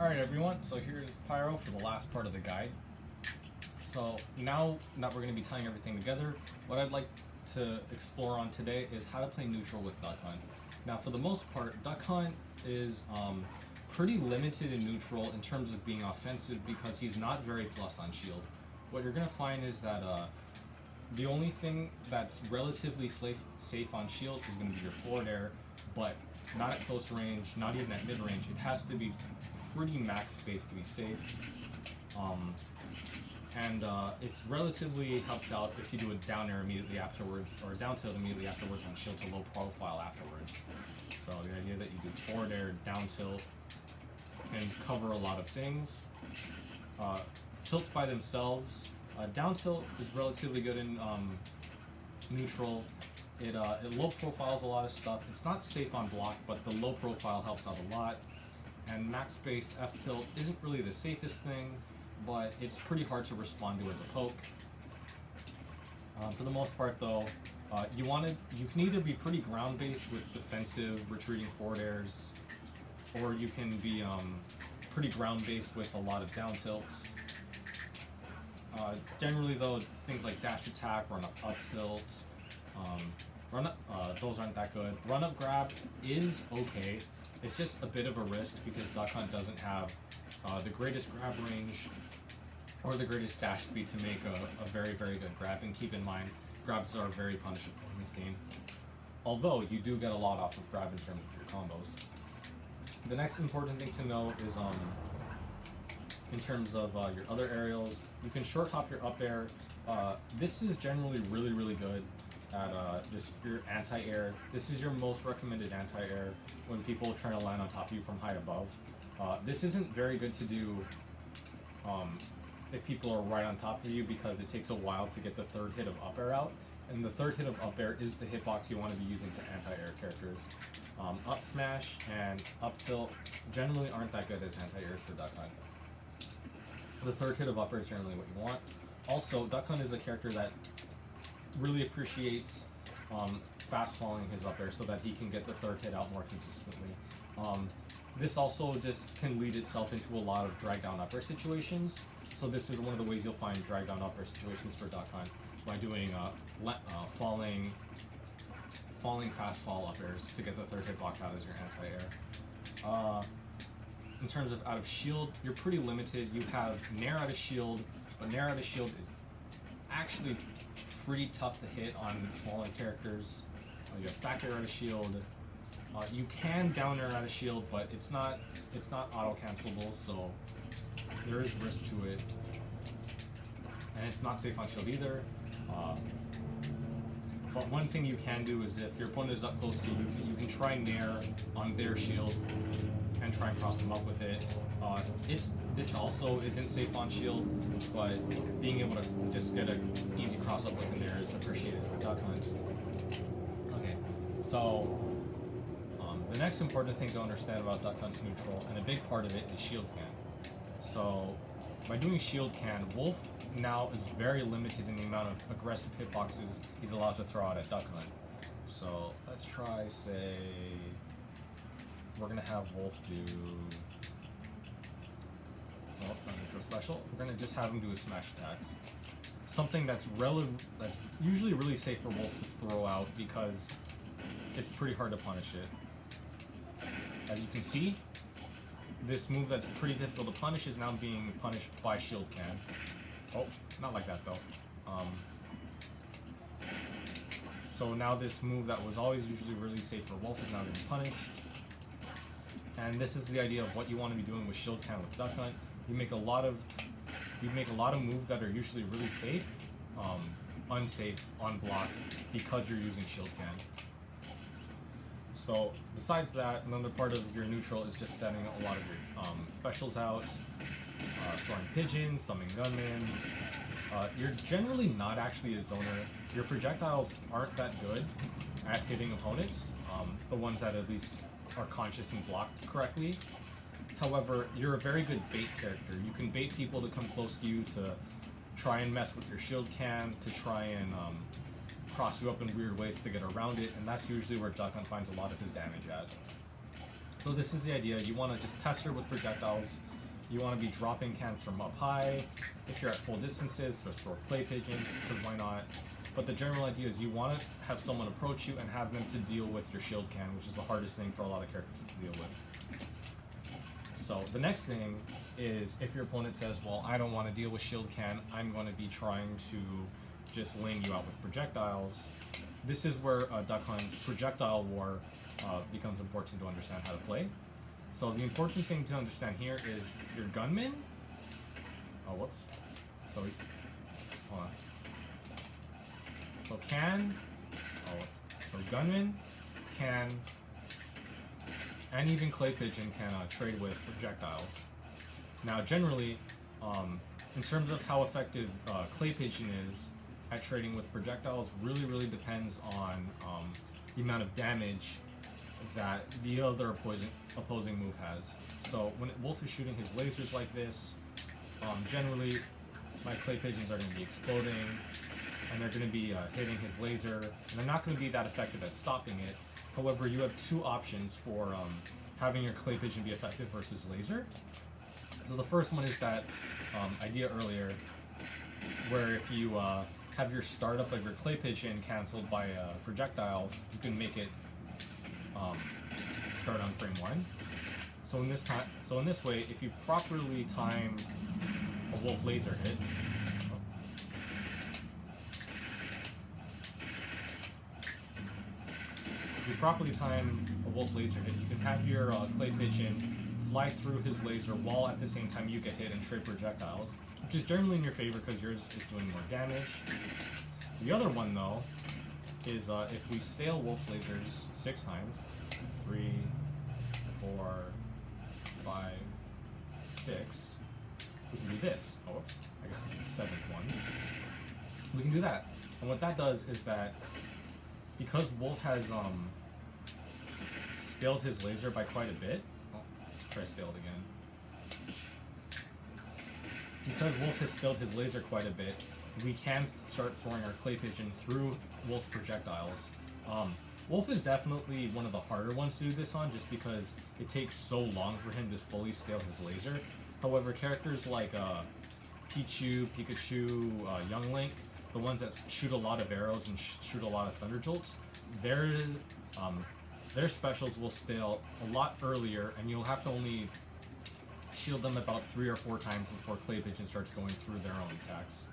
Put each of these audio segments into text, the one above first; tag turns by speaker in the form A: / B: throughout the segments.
A: Alright everyone, so here's Pyro for the last part of the guide. So now that we're going to be tying everything together, what I'd like to explore on today is how to play neutral with Duck Hunt. Now for the most part, Duck Hunt is pretty limited in neutral in terms of being offensive because he's not very plus on shield. What you're going to find is that the only thing that's relatively safe on shield is going to be your forward air, but not at close range, not even at mid range. It has to be pretty max space to be safe. It's relatively helped out if you do a down air immediately afterwards, or a down tilt immediately afterwards on shield to low profile afterwards. So the idea that you do forward air, down tilt, can cover a lot of things. Tilts by themselves, down tilt is relatively good in neutral. It low profiles a lot of stuff. It's not safe on block, but the low profile helps out a lot. And max space F tilt isn't really the safest thing, but it's pretty hard to respond to as a poke. For the most part though, you can either be pretty ground based with defensive retreating forward airs, or you can be pretty ground based with a lot of down tilts. Generally though, things like dash attack, run up tilt, those aren't that good. Run up grab is okay. It's just a bit of a risk because Duck Hunt doesn't have the greatest grab range or the greatest dash speed to make a very, very good grab. And keep in mind, grabs are very punishable in this game. Although you do get a lot off of grab in terms of your combos. The next important thing to know is in terms of your other aerials, you can short hop your up air. This is generally really, really good at just your anti-air. This is your most recommended anti-air when people are trying to land on top of you from high above. This isn't very good to do if people are right on top of you because it takes a while to get the third hit of up air out, and the third hit of up air is the hitbox you want to be using to anti-air characters. Up smash and up tilt generally aren't that good as anti-airs for Duck Hunt. The third hit of up air is generally what you want. Also, Duck Hunt is a character that really appreciates fast falling his up air so that he can get the third hit out more consistently. This also just can lead itself into a lot of drag down up air situations. So this is one of the ways you'll find drag down up air situations for Duck Hunt, by doing falling fast fall up airs to get the third hitbox out as your anti-air. In terms of out of shield, you're pretty limited. You have Nair out of shield, but Nair out of shield is actually pretty tough to hit on smaller characters. You have back air out of shield. You can down air out of shield, but it's not auto cancelable, so there is risk to it, and it's not safe on shield either. But one thing you can do is if your opponent is up close to you, you can try Nair on their shield and try and cross them up with it. This also isn't safe on shield, but being able to just get an easy cross up with a Nair is appreciated for Duck Hunt. Okay, so the next important thing to understand about Duck Hunt's neutral, and a big part of it, is shield can. So by doing shield can, Wolf now is very limited in the amount of aggressive hitboxes he's allowed to throw out at Duck Hunt. So let's try, say, we're gonna have Wolf do, well, not neutral special. We're gonna just have him do his smash attacks. Something that's usually really safe for Wolf to throw out because it's pretty hard to punish it. As you can see, this move that's pretty difficult to punish is now being punished by shield can. Oh, not like that though. So now this move that was always usually really safe for Wolf is now being punished. And this is the idea of what you want to be doing with shield can with Duck Hunt. You make a lot of moves that are usually really safe, unsafe on block because you're using shield can. So besides that, another part of your neutral is just setting a lot of your specials out, throwing pigeons, summoning gunmen. You're generally not actually a zoner. Your projectiles aren't that good at hitting opponents, the ones that at least are conscious and blocked correctly. However, you're a very good bait character. You can bait people to come close to you to try and mess with your shield can, to try and cross you up in weird ways to get around it, and that's usually where Duck Hunt finds a lot of his damage at. So this is the idea. You want to just pester with projectiles. You want to be dropping cans from up high. If you're at full distances, just throw clay pigeons, because why not? But the general idea is you want to have someone approach you and have them to deal with your shield can, which is the hardest thing for a lot of characters to deal with. So the next thing is if your opponent says, well, I don't want to deal with shield can, I'm going to be trying to just laying you out with projectiles. This is where Duck Hunt's projectile war becomes important to understand how to play. So the important thing to understand here is your gunman. Oh, whoops. So, hold on. So gunman, can, and even clay pigeon can trade with projectiles. Now, generally, in terms of how effective clay pigeon is at trading with projectiles, really depends on the amount of damage that the other opposing move has. So when Wolf is shooting his lasers like this, generally my clay pigeons are going to be exploding, and they're going to be hitting his laser, and they're not going to be that effective at stopping it. However, you have two options for having your clay pigeon be effective versus laser. So the first one is that idea earlier, where if you have your startup of your clay pigeon canceled by a projectile, you can make it start on frame 1. So in this way, if you properly time a wolf laser hit, you can have your clay pigeon fly through his laser while at the same time you get hit and trade projectiles, which is generally in your favor because yours is doing more damage. The other one, though, is if we stale wolf lasers 6 times, 3, 4, 5, 6, we can do this. Oh, whoops. I guess it's the 7th one. We can do that. And what that does is that because Wolf has scaled his laser by quite a bit. Oh, let's try scaled again. Because Wolf has scaled his laser quite a bit, we can start throwing our clay pigeon through Wolf projectiles. Wolf is definitely one of the harder ones to do this on, just because it takes so long for him to fully scale his laser. However, characters like Pichu, Pikachu, Young Link, the ones that shoot a lot of arrows and shoot a lot of thunder jolts, their specials will scale a lot earlier, and you'll have to only shield them about 3 or 4 times before clay pigeon starts going through their own attacks.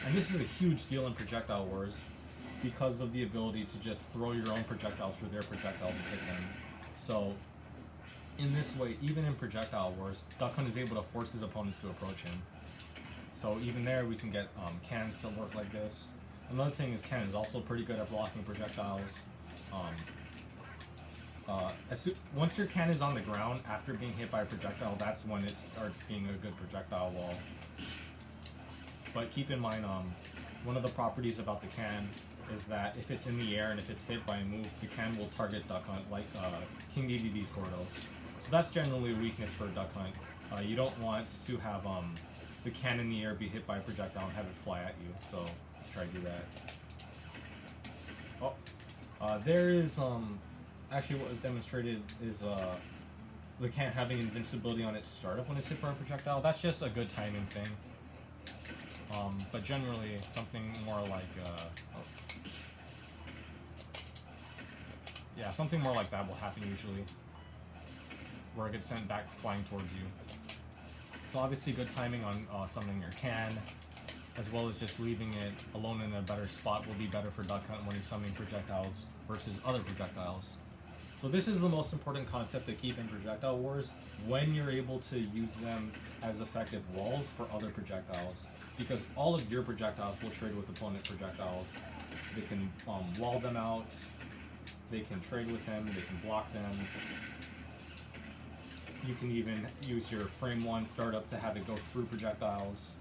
A: And this is a huge deal in projectile wars because of the ability to just throw your own projectiles through their projectiles and hit them. So in this way, even in projectile wars, Duck Hunt is able to force his opponents to approach him. So even there, we can get cans to work like this. Another thing is Ken is also pretty good at blocking projectiles. Once your can is on the ground after being hit by a projectile, that's when it starts being a good projectile wall. But keep in mind, one of the properties about the can is that if it's in the air and if it's hit by a move, the can will target Duck Hunt like King DDD's Gordos. So that's generally a weakness for Duck Hunt. You don't want to have the can in the air be hit by a projectile and have it fly at you. So let's try to do that. Oh, there is actually what was demonstrated is the can having invincibility on its startup when it's hit by a projectile. That's just a good timing thing. But generally something more like yeah, something more like that will happen usually, where it gets sent back flying towards you. So obviously good timing on summoning your can, as well as just leaving it alone in a better spot will be better for Duck Hunt when he's summoning projectiles versus other projectiles. So this is the most important concept to keep in projectile wars, when you're able to use them as effective walls for other projectiles. Because all of your projectiles will trade with opponent projectiles. They can wall them out, they can trade with them, they can block them. You can even use your frame 1 startup to have it go through projectiles.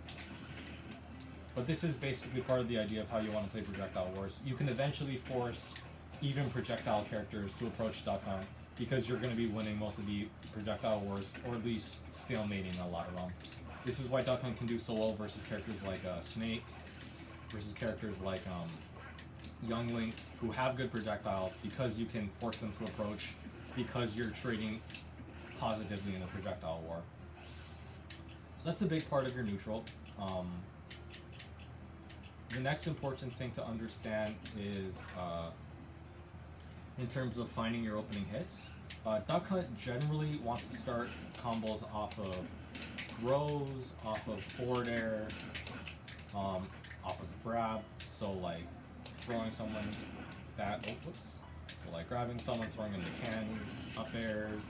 A: But this is basically part of the idea of how you want to play projectile wars. You can eventually force even projectile characters to approach Duck Hunt, because you're going to be winning most of the projectile wars, or at least stalemating a lot of them. This is why Duck Hunt can do so well versus characters like Snake, versus characters like Young Link, who have good projectiles, because you can force them to approach because you're trading positively in a projectile war. So that's a big part of your neutral. The next important thing to understand is in terms of finding your opening hits. Duck Hunt generally wants to start combos off of throws, off of forward air, off of grab. So like throwing someone that, so like grabbing someone, throwing them to can, up airs.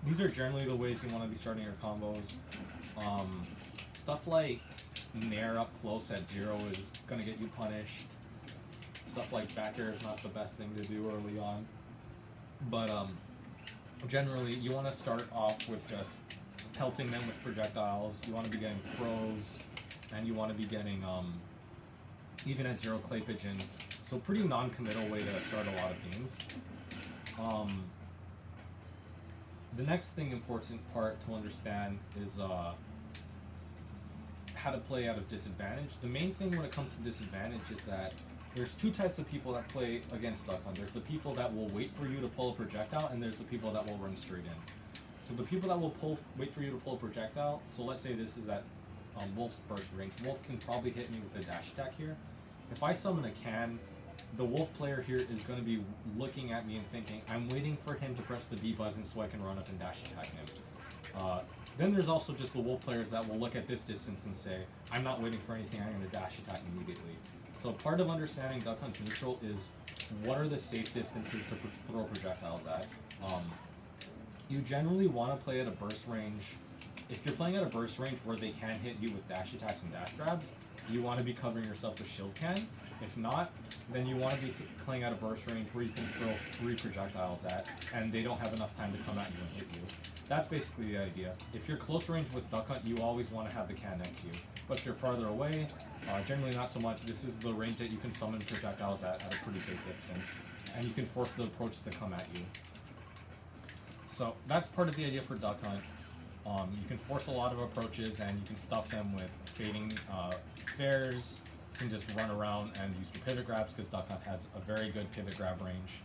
A: These are generally the ways you want to be starting your combos. Stuff like nair up close at 0 is going to get you punished. Stuff like back air is not the best thing to do early on. But generally, you want to start off with just pelting them with projectiles. You want to be getting throws, and you want to be getting, even at 0, clay pigeons. So pretty non-committal way to start a lot of games. The next important part to understand is how to play out of disadvantage. The main thing when it comes to disadvantage is that there's two types of people that play against Duck Hunt. There's the people that will wait for you to pull a projectile, and there's the people that will run straight in. So the people that will wait for you to pull a projectile, so let's say this is at Wolf's burst range. Wolf can probably hit me with a dash attack here. If I summon a can, the Wolf player here is going to be looking at me and thinking, I'm waiting for him to press the B button so I can run up and dash attack him. Then there's also just the Wolf players that will look at this distance and say, I'm not waiting for anything, I'm going to dash attack immediately. So part of understanding Duck Hunt's neutral is what are the safe distances to throw projectiles at. You generally want to play at a burst range. If you're playing at a burst range where they can hit you with dash attacks and dash grabs, you want to be covering yourself with shield can. If not, then you want to be playing at a burst range where you can throw 3 projectiles at, and they don't have enough time to come at you and hit you. That's basically the idea. If you're close range with Duck Hunt, you always want to have the can next to you. But if you're farther away, generally not so much. This is the range that you can summon projectiles at a pretty safe distance, and you can force the approach to come at you. So that's part of the idea for Duck Hunt. You can force a lot of approaches, and you can stuff them with fading fares. You can just run around and use your pivot grabs because Duck Hunt has a very good pivot grab range.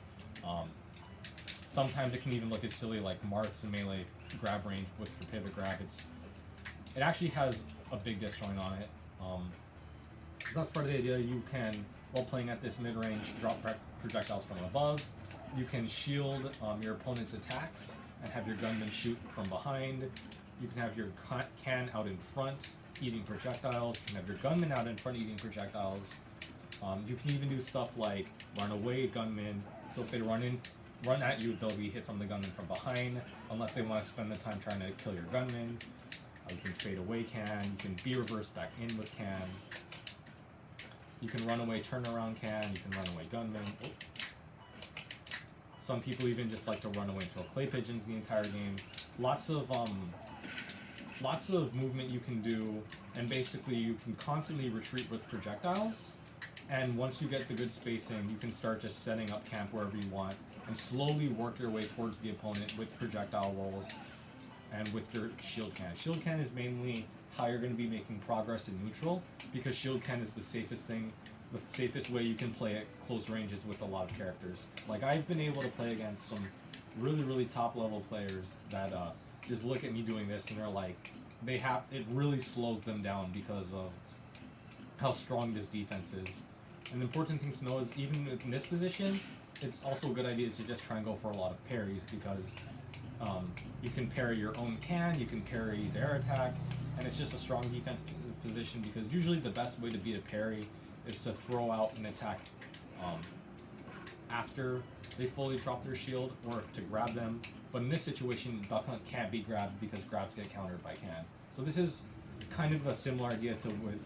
A: Sometimes it can even look as silly like Marth's and melee grab range with your pivot grab. It actually has a big dish joint on it. So that's part of the idea. You can, while playing at this mid-range, drop projectiles from above. You can shield your opponent's attacks and have your gunman shoot from behind. You can have your can out in front eating projectiles. You can have your gunman out in front eating projectiles. You can even do stuff like run away gunman. So if they run at you, they'll be hit from the gunman from behind, unless they want to spend the time trying to kill your gunman. You can fade away can. You can be reversed back in with can. You can run away turn around can. You can run away gunman. Oh. Some people even just like to run away and throw clay pigeons the entire game. Lots of movement you can do, and basically you can constantly retreat with projectiles. And once you get the good spacing, you can start just setting up camp wherever you want and slowly work your way towards the opponent with projectile rolls and with your shield can. Shield can is mainly how you're going to be making progress in neutral, because shield can is the safest thing, the safest way you can play at close ranges with a lot of characters. Like, I've been able to play against some really top level players that just look at me doing this and they're like, it really slows them down because of how strong this defense is. And the important thing to know is even in this position, it's also a good idea to just try and go for a lot of parries, because you can parry your own can, you can parry their attack, and it's just a strong defense position, because usually the best way to beat a parry is to throw out an attack after they fully drop their shield, or to grab them. But in this situation, Duck Hunt can't be grabbed because grabs get countered by can. So this is kind of a similar idea to with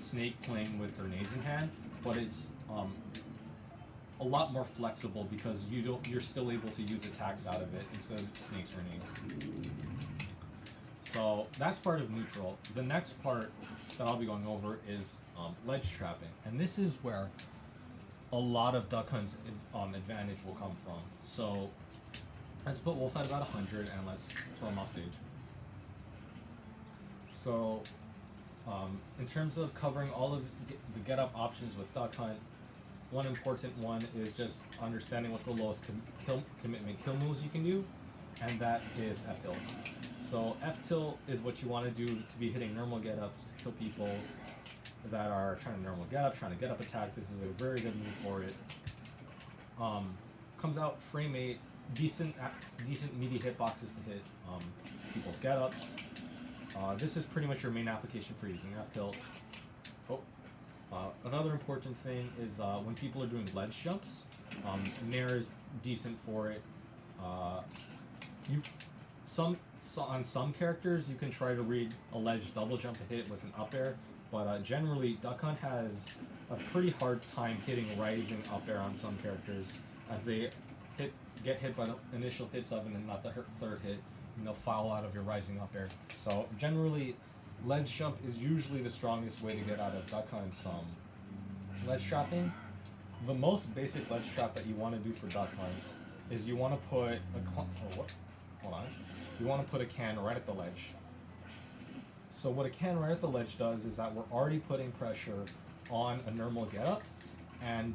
A: Snake playing with grenades in hand, but it's a lot more flexible because you're still able to use attacks out of it instead of Snake's grenades. So that's part of neutral. The next part that I'll be going over is ledge trapping, and this is where a lot of Duck Hunt's advantage will come from. So let's put Wolf at about 100 and let's throw him off stage. So in terms of covering all of the get up options with Duck Hunt, one important one is just understanding what's the lowest commitment kill moves you can do, and that is F tilt. So F tilt is what you want to do to be hitting normal get ups to kill people that are trying to normal get up, trying to get up attack. This is a very good move for it. Comes out frame 8, decent meaty hitboxes to hit people's get ups. This is pretty much your main application for using F tilt. Another important thing is when people are doing ledge jumps, Nair is decent for it. On some characters you can try to read a ledge double jump to hit it with an up air, but generally Duck Hunt has a pretty hard time hitting rising up air on some characters, as they get hit by the initial hits of it and not the third hit, and they'll foul out of your rising up air. So generally, ledge jump is usually the strongest way to get out of Duck Hunt's ledge trapping. The most basic ledge trap that you want to do for Duck Hunt is you want to put you want to put a can right at the ledge. So what a can right at the ledge does is that we're already putting pressure on a normal get up, and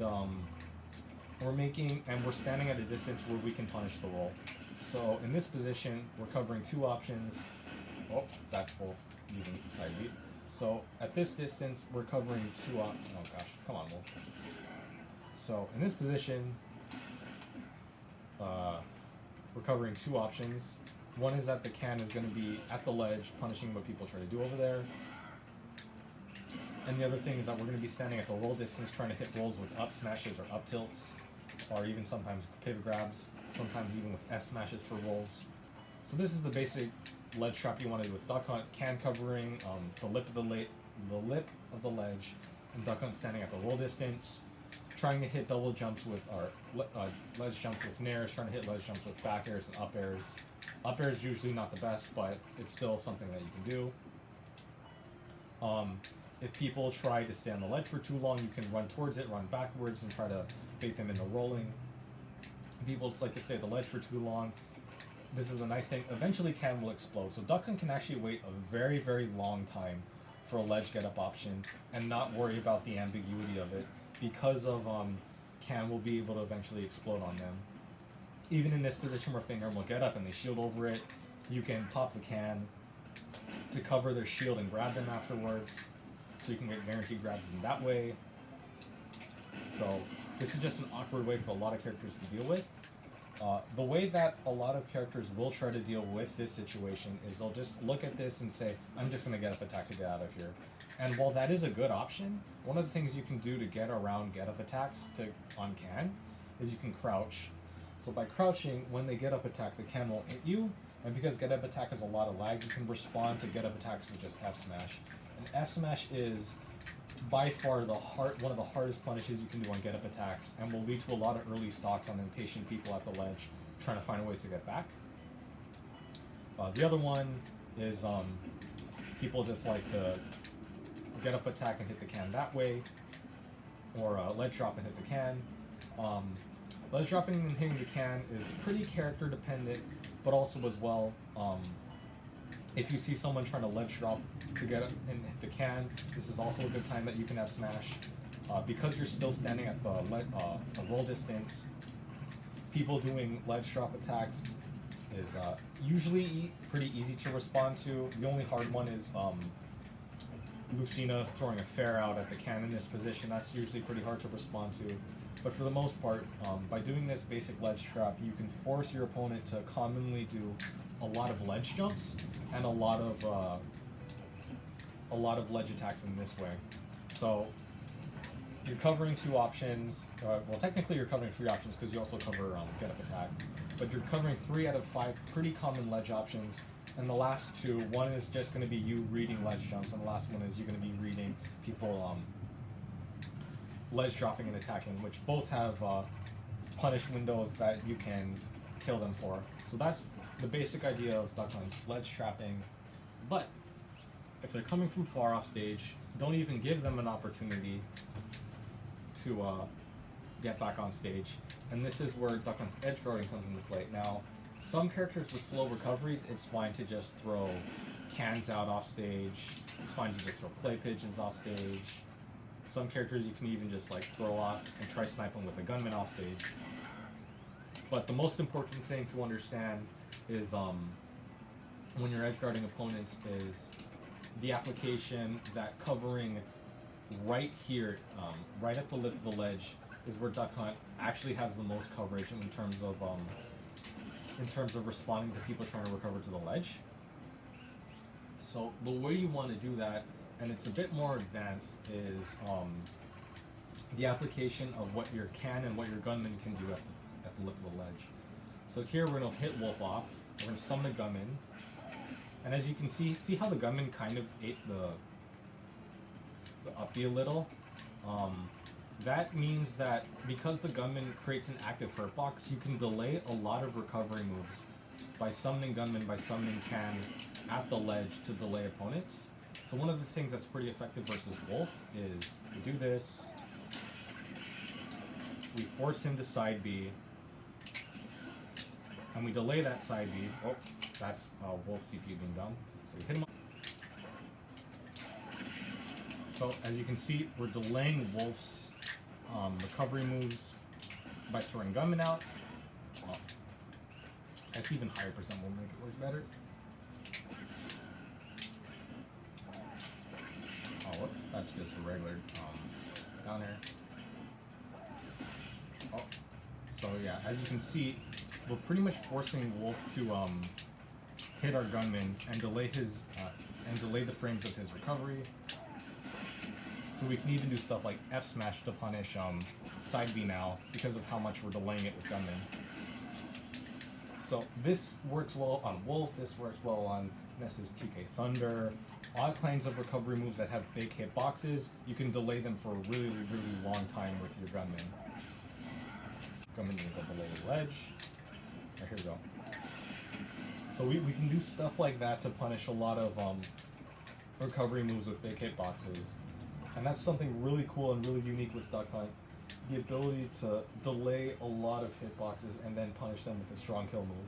A: we're standing at a distance where we can punish the roll. So in this position, we're covering two options. Oh, that's both using side beat. So at this distance, we're covering two oh gosh, come on, Wolf. So in this position, we're covering two options. One is that the can is going to be at the ledge, punishing what people try to do over there. And the other thing is that we're going to be standing at the roll distance, trying to hit rolls with up smashes or up tilts, or even sometimes pivot grabs, sometimes even with S smashes for rolls. So this is the basic ledge trap you want to do with Duck Hunt: can covering the lip of the ledge, and Duck Hunt standing at the roll distance, trying to hit double jumps with ledge jumps with nairs, trying to hit ledge jumps with back airs and up airs. Up air is usually not the best, but it's still something that you can do. If people try to stay on the ledge for too long, you can run towards it, run backwards, and try to bait them into rolling. If people just like to stay at the ledge for too long, this is a nice thing. Eventually, can will explode. So Duck Hunt can actually wait a very, very long time for a ledge get up option and not worry about the ambiguity of it, because of can will be able to eventually explode on them. Even in this position where if they normal get up and they shield over it, you can pop the can to cover their shield and grab them afterwards, so you can get guaranteed grabs in that way. So this is just an awkward way for a lot of characters to deal with. The way that a lot of characters will try to deal with this situation is they'll just look at this and say, I'm just going to get up attack to get out of here. And while that is a good option, one of the things you can do to get around get up attacks on can is you can crouch. So by crouching, when they get up attack, the can won't hit you, and because get up attack has a lot of lag, you can respond to get up attacks with just F smash. And F smash is by far one of the hardest punishes you can do on get up attacks, and will lead to a lot of early stocks on impatient people at the ledge trying to find ways to get back. The other one is people just like to get up attack and hit the can that way, or ledge drop and hit the can. Ledge dropping and hitting the can is pretty character dependent, but also as well, if you see someone trying to ledge drop to get it and hit the can, this is also a good time that you can have smash. Because you're still standing at the roll distance, people doing ledge drop attacks is usually pretty easy to respond to. The only hard one is Lucina throwing a fair out at the can in this position. That's usually pretty hard to respond to. But for the most part, by doing this basic ledge trap, you can force your opponent to commonly do a lot of ledge jumps and a lot of ledge attacks in this way. So you're covering two options. Well, technically you're covering three options because you also cover get up attack. But you're covering 3 out of 5 pretty common ledge options. And the last two, one is just going to be you reading ledge jumps, and the last one is you're going to be reading people ledge dropping and attacking, which both have punish windows that you can kill them for. So that's the basic idea of Duck Hunt's ledge trapping. But if they're coming from far off stage, don't even give them an opportunity to get back on stage. And this is where Duck Hunt's edge guarding comes into play. Now, some characters with slow recoveries, it's fine to just throw cans out off stage. It's fine to just throw clay pigeons off stage. Some characters you can even just like throw off and try sniping with a gunman off stage. But the most important thing to understand is when you're edge guarding opponents is the application that covering right here, right at the lip of the ledge, is where Duck Hunt actually has the most coverage in terms of responding to people trying to recover to the ledge. So the way you want to do that, and it's a bit more advanced, is the application of what your can and what your gunman can do at the lip of the ledge. So here we're going to hit Wolf off, we're going to summon the gunman, and as you can see how the gunman kind of ate the up B a little? That means that because the gunman creates an active hurt box, you can delay a lot of recovery moves by summoning gunman, by summoning can at the ledge to delay opponents. So one of the things that's pretty effective versus Wolf is we do this, we force him to side B, and we delay that side B. Oh, that's Wolf CPU being done. So we hit him up. So as you can see, we're delaying Wolf's recovery moves by throwing gunman out. Well, I guess even higher percent will make it work better. Oh, whoops, that's just a regular down air. Oh, so yeah, as you can see, we're pretty much forcing Wolf to hit our gunman and delay his delay the frames of his recovery. So we can even do stuff like F smash to punish side B now because of how much we're delaying it with gunman. So this works well on Wolf, this works well on Ness's PK Thunder. All kinds of recovery moves that have big hit boxes, you can delay them for a really, really long time with your gunman. Gunman will go below the ledge. Right, here we go. So we can do stuff like that to punish a lot of recovery moves with big hit boxes. And that's something really cool and really unique with Duck Hunt. The ability to delay a lot of hitboxes and then punish them with a strong kill move.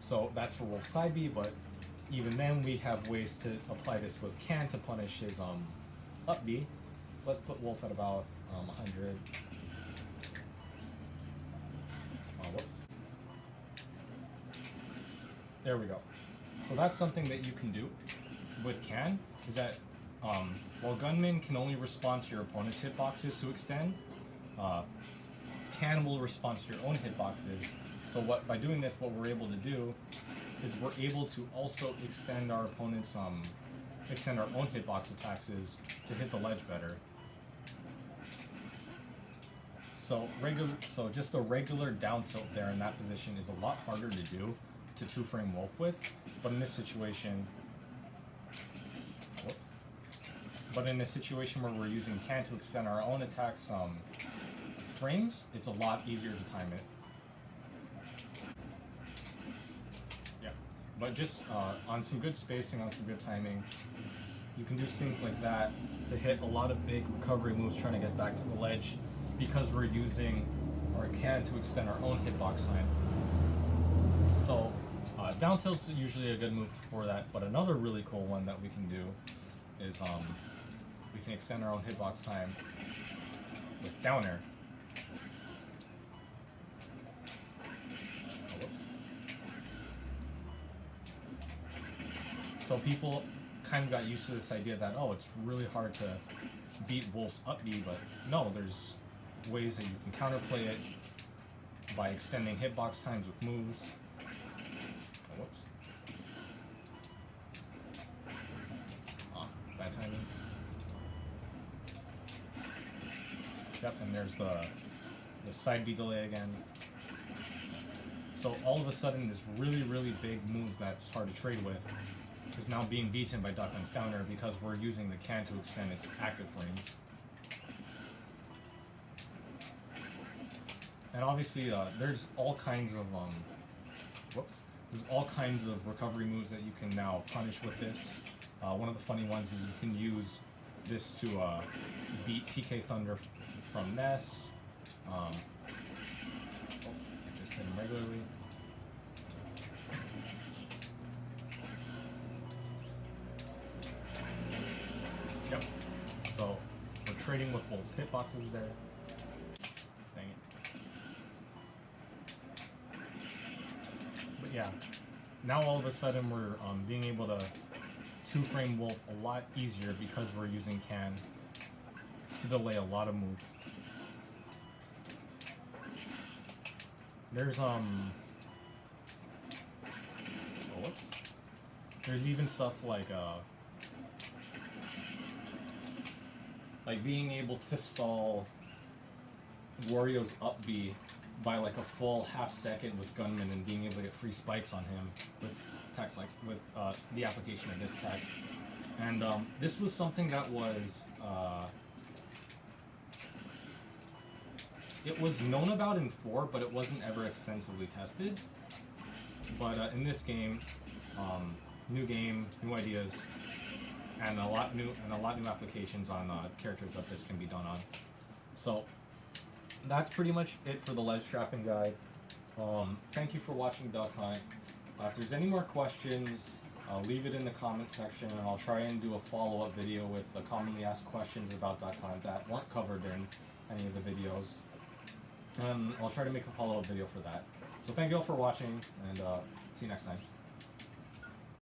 A: So that's for Wolf side B, but even then we have ways to apply this with can to punish his up B. Let's put Wolf at about 100. Oh, whoops. There we go. So that's something that you can do with can, is that while gunman can only respond to your opponent's hitboxes to extend, can will respond to your own hitboxes. So by doing this, what we're able to do is we're able to also extend our opponent's extend our own hitbox attacks to hit the ledge better. So just a regular down tilt there in that position is a lot harder to do to two-frame Wolf with, but in this situation, in a situation where we're using can to extend our own attacks frames, it's a lot easier to time it. Yeah, but just on some good spacing, on some good timing, you can do things like that to hit a lot of big recovery moves trying to get back to the ledge because we're using our can to extend our own hitbox time. So down tilt's usually a good move for that, but another really cool one that we can do is we can extend our own hitbox time with down air. Oh, whoops. So people kind of got used to this idea that, oh, it's really hard to beat Wolf's up B, but no, there's ways that you can counterplay it by extending hitbox times with moves. Oh, whoops. Bad timing. Yep, and there's the side B delay again. So all of a sudden, this really, really big move that's hard to trade with is now being beaten by Duck Hunt's down air because we're using the can to extend its active frames. And obviously, there's all kinds of there's all kinds of recovery moves that you can now punish with this. One of the funny ones is you can use this to beat PK Thunder from Ness. Just hit him regularly. Yep. So trading with wolves. Hitbox is there. Dang it. But yeah, now all of a sudden we're being able to 2-frame wolf a lot easier because we're using can to delay a lot of moves. There's there's even stuff like being able to stall Wario's up B by like a full half second with Gunman and being able to get free spikes on him with attacks like with the application of this tech. And this was something that was it was known about in 4, but it wasn't ever extensively tested. But in this game, new game, new ideas, and a lot new applications on characters that this can be done on. So that's pretty much it for the ledge trapping guide. Thank you for watching Duck Hunt. If there's any more questions, leave it in the comment section, and I'll try and do a follow-up video with the commonly asked questions about Duck Hunt that weren't covered in any of the videos. And I'll try to make a follow-up video for that. So thank you all for watching, and see you next time.